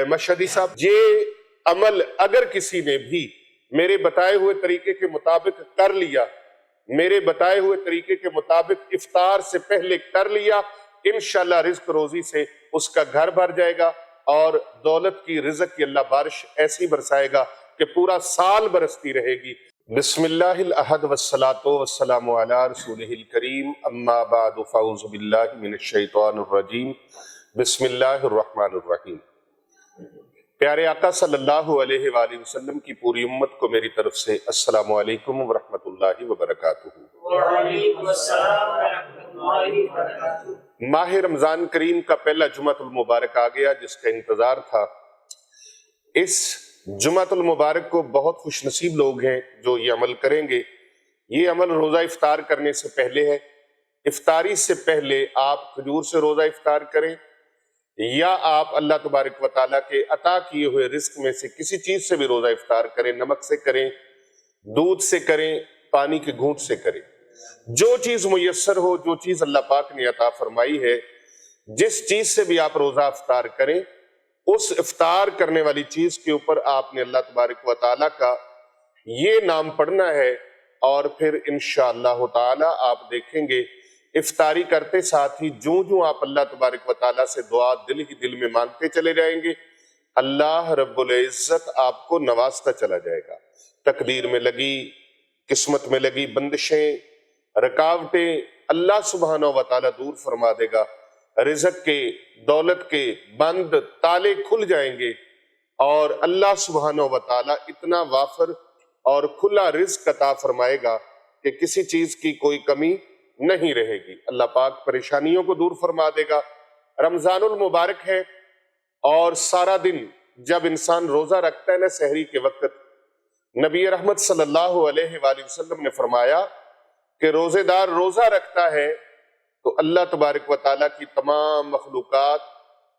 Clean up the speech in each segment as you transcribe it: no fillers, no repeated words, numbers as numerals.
مشہدی صاحب، یہ عمل اگر کسی نے بھی میرے بتائے ہوئے طریقے کے مطابق کر لیا، میرے بتائے ہوئے طریقے کے مطابق افطار سے پہلے کر لیا، انشاءاللہ رزق روزی سے اس کا گھر بھر جائے گا، اور دولت کی، رزق کی اللہ بارش ایسی برسائے گا کہ پورا سال برستی رہے گی۔ بسم اللہ الاحد والصلاة والسلام علی رسولہ الکریم، اما بعد فاعوذ باللہ من الشیطان الرجیم، بسم اللہ الرحمن الرحیم۔ پیارے آقا صلی اللہ علیہ وآلہ وسلم کی پوری امت کو میری طرف سے السلام علیکم ورحمۃ اللہ وبرکاتہ۔ وعلیکم السلام ورحمۃ اللہ وبرکاتہ۔ ماہ رمضان کریم کا پہلا جمعۃ المبارک آ گیا، جس کا انتظار تھا۔ اس جمعۃ المبارک کو بہت خوش نصیب لوگ ہیں جو یہ عمل کریں گے۔ یہ عمل روزہ افطار کرنے سے پہلے ہے۔ افطاری سے پہلے آپ کھجور سے روزہ افطار کریں، یا آپ اللہ تبارک و تعالیٰ کے عطا کیے ہوئے رزق میں سے کسی چیز سے بھی روزہ افطار کریں، نمک سے کریں، دودھ سے کریں، پانی کے گھونٹ سے کریں، جو چیز میسر ہو، جو چیز اللہ پاک نے عطا فرمائی ہے، جس چیز سے بھی آپ روزہ افطار کریں، اس افطار کرنے والی چیز کے اوپر آپ نے اللہ تبارک و تعالیٰ کا یہ نام پڑھنا ہے، اور پھر انشاءاللہ تعالیٰ آپ دیکھیں گے افطاری کرتے ساتھ ہی جوں آپ اللہ تبارک و تعالیٰ سے دعا دل ہی دل میں مانگتے چلے جائیں گے، اللہ رب العزت آپ کو نوازتا چلا جائے گا۔ تقدیر میں لگی، قسمت میں لگی بندشیں، رکاوٹیں اللہ سبحانہ و تعالیٰ دور فرما دے گا، رزق کے، دولت کے بند تالے کھل جائیں گے، اور اللہ سبحانہ و تعالیٰ اتنا وافر اور کھلا رزق عطا فرمائے گا کہ کسی چیز کی کوئی کمی نہیں رہے گی۔ اللہ پاک پریشانیوں کو دور فرما دے گا۔ رمضان المبارک ہے، اور سارا دن جب انسان روزہ رکھتا ہے نا، سحری کے وقت، نبی رحمت صلی اللہ علیہ وآلہ وسلم نے فرمایا کہ روزے دار روزہ رکھتا ہے تو اللہ تبارک و تعالیٰ کی تمام مخلوقات،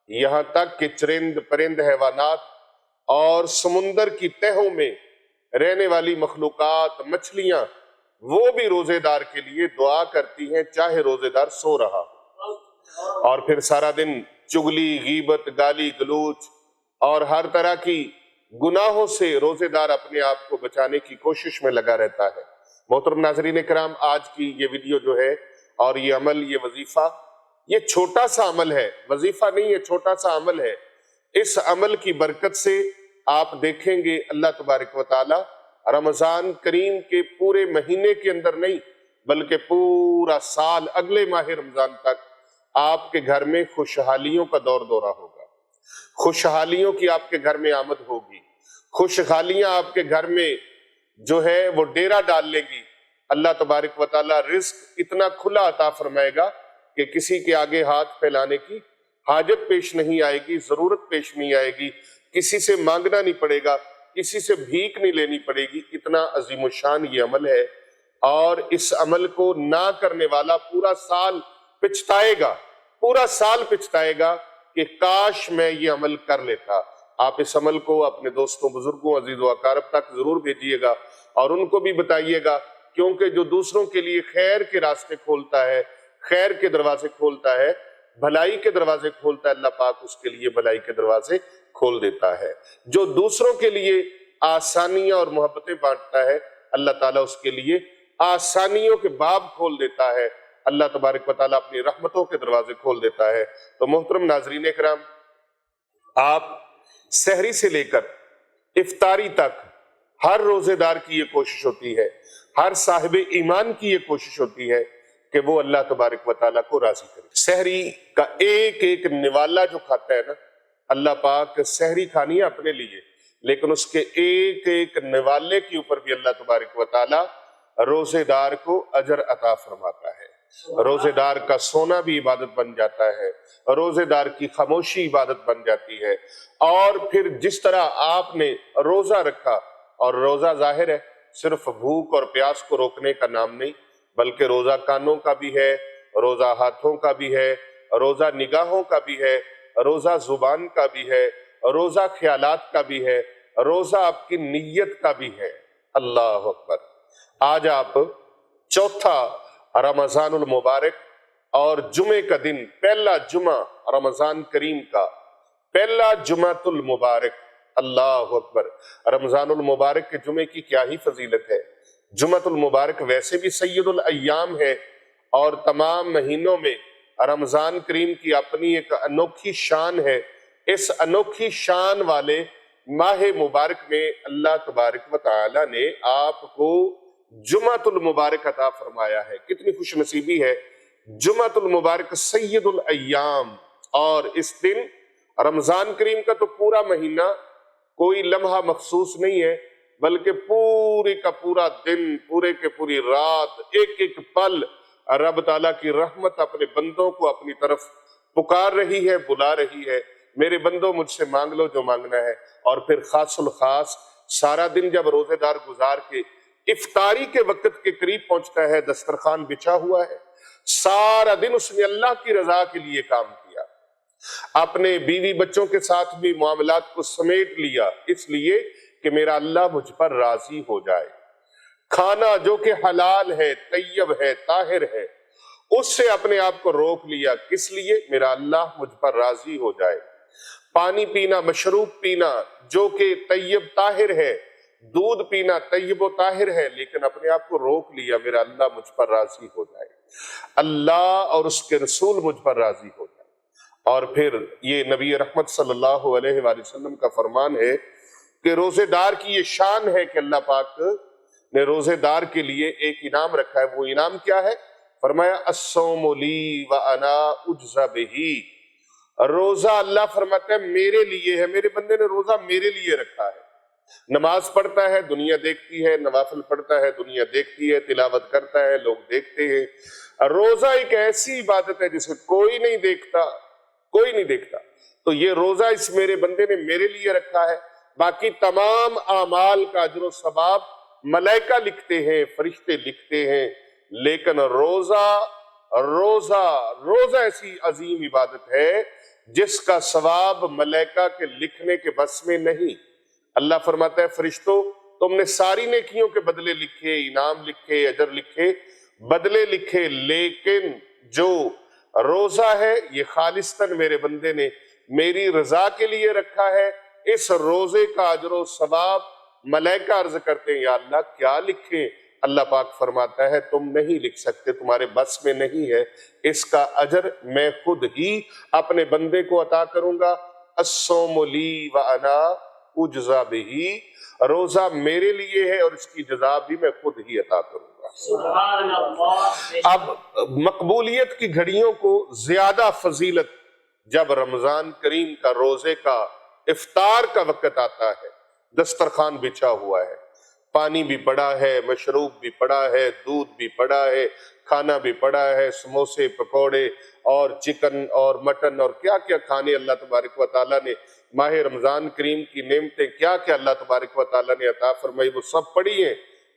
یہاں تک کہ چرند پرند حیوانات اور سمندر کی تہوں میں رہنے والی مخلوقات، مچھلیاں، وہ بھی روزے دار کے لیے دعا کرتی ہیں، چاہے روزے دار سو رہا ہو۔ اور پھر سارا دن چگلی، غیبت، گالی گلوچ اور ہر طرح کی گناہوں سے روزے دار اپنے آپ کو بچانے کی کوشش میں لگا رہتا ہے۔ محترم ناظرین کرام، آج کی یہ ویڈیو جو ہے اور یہ عمل، یہ وظیفہ، یہ چھوٹا سا عمل ہے، وظیفہ نہیں ہے، چھوٹا سا عمل ہے۔ اس عمل کی برکت سے آپ دیکھیں گے اللہ تبارک و تعالی رمضان کریم کے پورے مہینے کے اندر نہیں، بلکہ پورا سال، اگلے ماہ رمضان تک آپ کے گھر میں خوشحالیوں کا دور دورہ ہوگا، خوشحالیوں کی آپ کے گھر میں آمد ہوگی، خوشحالیاں آپ کے گھر میں جو ہے وہ ڈیرا ڈال لے گی۔ اللہ تبارک و تعالی رزق اتنا کھلا عطا فرمائے گا کہ کسی کے آگے ہاتھ پھیلانے کی حاجت پیش نہیں آئے گی، ضرورت پیش نہیں آئے گی، کسی سے مانگنا نہیں پڑے گا، کسی سے بھیک نہیں لینی پڑے گی۔ اتنا عظیم الشان یہ عمل ہے، اور اس عمل کو نہ کرنے والا پورا سال پچھتائے گا، پورا سال پچھتائے گا کہ کاش میں یہ عمل کر لیتا۔ آپ اس عمل کو اپنے دوستوں، بزرگوں، عزیز و اقارب تک ضرور بھیجیے گا، اور ان کو بھی بتائیے گا، کیونکہ جو دوسروں کے لیے خیر کے راستے کھولتا ہے، خیر کے دروازے کھولتا ہے، بھلائی کے دروازے کھولتا ہے، اللہ پاک اس کے لیے بھلائی کے دروازے کھول دیتا ہے۔ جو دوسروں کے لیے آسانیاں اور محبتیں بانٹتا ہے، اللہ تعالیٰ اس کے لیے آسانیوں کے باب کھول دیتا ہے، اللہ تبارک و تعالیٰ اپنی رحمتوں کے دروازے کھول دیتا ہے۔ تو محترم ناظرین کرام، آپ سحری سے لے کر افطاری تک ہر روزے دار کی یہ کوشش ہوتی ہے، ہر صاحب ایمان کی یہ کوشش ہوتی ہے کہ وہ اللہ تبارک و تعالیٰ کو راضی کرے۔ سحری کا ایک ایک نوالا جو کھاتا ہے نا، اللہ پاک سحری کھانی ہے اپنے لیے، لیکن اس کے ایک ایک نوالے کے اوپر بھی اللہ تبارک و تعالیٰ روزے دار کو اجر عطا فرماتا ہے۔ روزے دار کا سونا بھی عبادت بن جاتا ہے، روزے دار کی خاموشی عبادت بن جاتی ہے۔ اور پھر جس طرح آپ نے روزہ رکھا، اور روزہ ظاہر ہے صرف بھوک اور پیاس کو روکنے کا نام نہیں، بلکہ روزہ کانوں کا بھی ہے، روزہ ہاتھوں کا بھی ہے، روزہ نگاہوں کا بھی ہے، روزہ زبان کا بھی ہے، روزہ خیالات کا بھی ہے، روزہ آپ کی نیت کا بھی ہے۔ اللہ اکبر۔ آج آپ چوتھا رمضان المبارک اور جمعے کا دن، پہلا جمعہ رمضان کریم کا، پہلا جمعۃ المبارک، اللہ اکبر، رمضان المبارک کے جمعے کی کیا ہی فضیلت ہے۔ جمعۃ المبارک ویسے بھی سید الایام ہے، اور تمام مہینوں میں رمضان کریم کی اپنی ایک انوکھی شان ہے۔ اس انوکھی شان والے ماہ مبارک میں اللہ تبارک و تعالی نے آپ کو جمعۃ المبارک عطا فرمایا ہے۔ کتنی خوش نصیبی ہے، جمعۃ المبارک سید الایام۔ اور اس دن رمضان کریم کا تو پورا مہینہ کوئی لمحہ مخصوص نہیں ہے، بلکہ پورے کا پورا دن، پورے کے پوری رات، ایک ایک پل رب تعالیٰ کی رحمت اپنے بندوں کو اپنی طرف پکار رہی ہے، بلا رہی ہے۔ میرے بندوں مجھ سے مانگ لو جو مانگنا ہے۔ اور پھر خاص الخاص سارا دن جب روزے دار گزار کے افطاری کے وقت کے قریب پہنچتا ہے، دسترخوان بچھا ہوا ہے، سارا دن اس نے اللہ کی رضا کے لیے کام کیا، اپنے بیوی بچوں کے ساتھ بھی معاملات کو سمیٹ لیا، اس لیے کہ میرا اللہ مجھ پر راضی ہو جائے۔ کھانا جو کہ حلال ہے، طیب ہے، طاہر ہے، اس سے اپنے آپ کو روک لیا، کس لیے؟ میرا اللہ مجھ پر راضی ہو جائے۔ پانی پینا، مشروب پینا جو کہ طیب طاہر ہے، دودھ پینا طیب و طاہر ہے، لیکن اپنے آپ کو روک لیا، میرا اللہ مجھ پر راضی ہو جائے، اللہ اور اس کے رسول مجھ پر راضی ہو جائے۔ اور پھر یہ نبی رحمت صلی اللہ علیہ وآلہ وسلم کا فرمان ہے کہ روزے دار کی یہ شان ہے کہ اللہ پاک نے روزے دار کے لیے ایک انعام رکھا ہے۔ وہ انعام کیا ہے؟ فرمایا الصوم لی وانا اجزی بہ، روزہ اللہ فرماتا ہے میرے لیے ہے، میرے بندے نے روزہ میرے لیے رکھا ہے۔ نماز پڑھتا ہے، دنیا دیکھتی ہے، نوافل پڑھتا ہے، دنیا دیکھتی ہے، تلاوت کرتا ہے، لوگ دیکھتے ہیں۔ روزہ ایک ایسی عبادت ہے جسے کوئی نہیں دیکھتا، کوئی نہیں دیکھتا، تو یہ روزہ اس میرے بندے نے میرے لیے رکھا ہے۔ باقی تمام اعمال کا اجر و ثواب ملائکہ لکھتے ہیں، فرشتے لکھتے ہیں، لیکن روزہ ایسی عظیم عبادت ہے جس کا ثواب ملائکہ کے لکھنے کے بس میں نہیں۔ اللہ فرماتا ہے فرشتوں تم نے ساری نیکیوں کے بدلے لکھے، انعام لکھے، اجر لکھے، بدلے لکھے، لیکن جو روزہ ہے یہ خالصتاً میرے بندے نے میری رضا کے لیے رکھا ہے۔ اس روزے کا اجر و ثواب ملائکہ عرض کرتے ہیں یا اللہ کیا لکھیں؟ اللہ پاک فرماتا ہے تم نہیں لکھ سکتے، تمہارے بس میں نہیں ہے، اس کا اجر میں خود ہی اپنے بندے کو عطا کروں گا۔ الصوم لی وانا اجزی بہ، روزہ میرے لیے ہے اور اس کی جزا بھی میں خود ہی عطا کروں گا۔ سبحان اللہ۔ اب مقبولیت کی گھڑیوں کو زیادہ فضیلت جب رمضان کریم کا روزے کا افطار کا وقت آتا ہے، دسترخوان بچھا ہوا ہے، پانی بھی پڑا ہے، مشروب بھی پڑا ہے، دودھ بھی پڑا ہے، کھانا بھی پڑا ہے، سموسے پکوڑے اور چکن اور مٹن اور کیا کیا کھانے اللہ تبارک و تعالیٰ نے ماہ رمضان کریم کی نعمتیں کیا کیا اللہ تبارک و تعالیٰ نے عطا فرمائی وہ سب پڑی ہیں،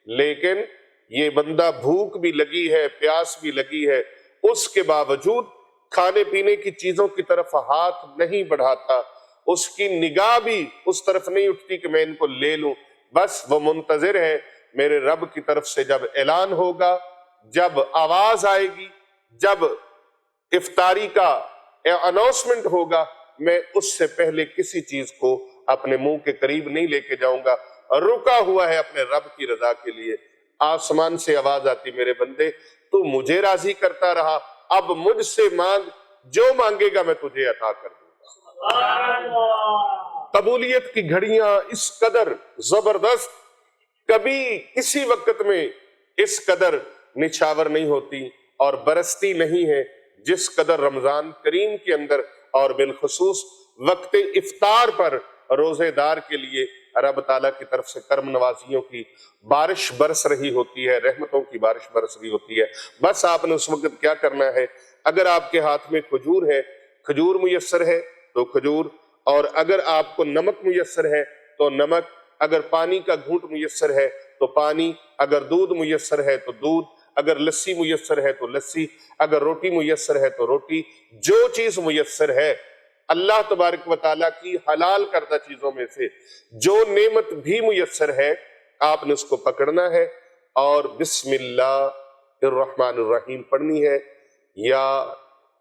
لیکن یہ بندہ بھوک بھی لگی ہے، پیاس بھی لگی ہے، اس کے باوجود کھانے پینے کی چیزوں کی طرف ہاتھ نہیں بڑھاتا، اس کی نگاہ بھی اس طرف نہیں اٹھتی کہ میں ان کو لے لوں، بس وہ منتظر ہے میرے رب کی طرف سے جب اعلان ہوگا، جب آواز آئے گی، جب افطاری کا اناؤنسمنٹ ہوگا، میں اس سے پہلے کسی چیز کو اپنے منہ کے قریب نہیں لے کے جاؤں گا، رکا ہوا ہے اپنے رب کی رضا کے لیے۔ آسمان سے آواز آتی میرے بندے تو مجھے راضی کرتا رہا، اب مجھ سے مانگ، جو مانگے گا میں تجھے عطا کر دوں گا۔ سبحان اللہ۔ قبولیت کی گھڑیاں اس قدر زبردست کبھی کسی وقت میں اس قدر نچھاور نہیں ہوتی اور برستی نہیں ہے جس قدر رمضان کریم کے اندر اور بالخصوص وقت افطار پر روزے دار کے لیے رب تعالیٰ کی طرف سے کرم نوازیوں کی بارش برس رہی ہوتی ہے، رحمتوں کی بارش برس رہی ہوتی ہے۔ بس آپ نے اس وقت کیا کرنا ہے، اگر آپ کے ہاتھ میں کھجور ہے، کھجور میسر ہے تو کھجور، اور اگر آپ کو نمک میسر ہے تو نمک، اگر پانی کا گھونٹ میسر ہے تو پانی، اگر دودھ میسر ہے تو دودھ، اگر لسی میسر ہے تو لسی، اگر روٹی میسر ہے تو روٹی، جو چیز میسر ہے اللہ تبارک و تعالیٰ کی حلال کردہ چیزوں میں سے جو نعمت بھی میسر ہے آپ نے اس کو پکڑنا ہے اور بسم اللہ الرحمن الرحیم پڑھنی ہے، یا